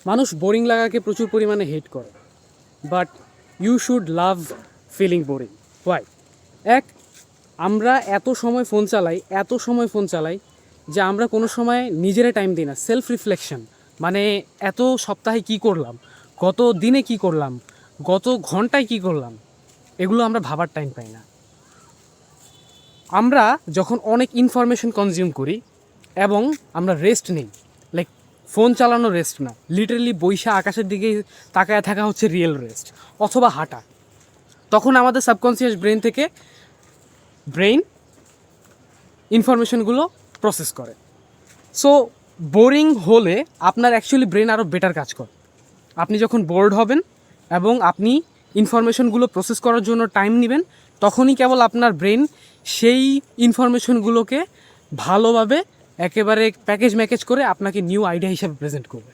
মানুষ বোরিং লাগাকে প্রচুর পরিমাণে হেট করে, but you should love feeling boring. Why? এক, আমরা এত সময় ফোন চালাই যে আমরা কোনো সময় নিজেরা টাইম দিই না। সেলফ রিফ্লেকশন মানে এত সপ্তাহে কি করলাম, গত দিনে কি করলাম, গত ঘন্টায় কি করলাম, এগুলো আমরা ভাবার টাইম পাই না। আমরা যখন অনেক ইনফরমেশন কনজিউম করি এবং আমরা রেস্ট নিই, লাইক ফোন চালানো রেস্ট না, লিটারেলি বৈশা আকাশের দিকে তাকায় থাকা হচ্ছে রিয়েল রেস্ট, অথবা হাঁটা, তখন আমাদের সাবকনসিয়াস ব্রেইন ইনফরমেশনগুলো প্রসেস করে। সো বোরিং হলে আপনার অ্যাকচুয়ালি ব্রেন আরও বেটার কাজ করে। আপনি যখন বোর্ড হবেন এবং আপনি ইনফরমেশনগুলো প্রসেস করার জন্য টাইম নেবেন, তখনই কেবল আপনার ব্রেন সেই ইনফরমেশনগুলোকে ভালোভাবে একেবারে প্যাকেজ করে আপনাকে নিউ আইডিয়া হিসাবে প্রেজেন্ট করবে।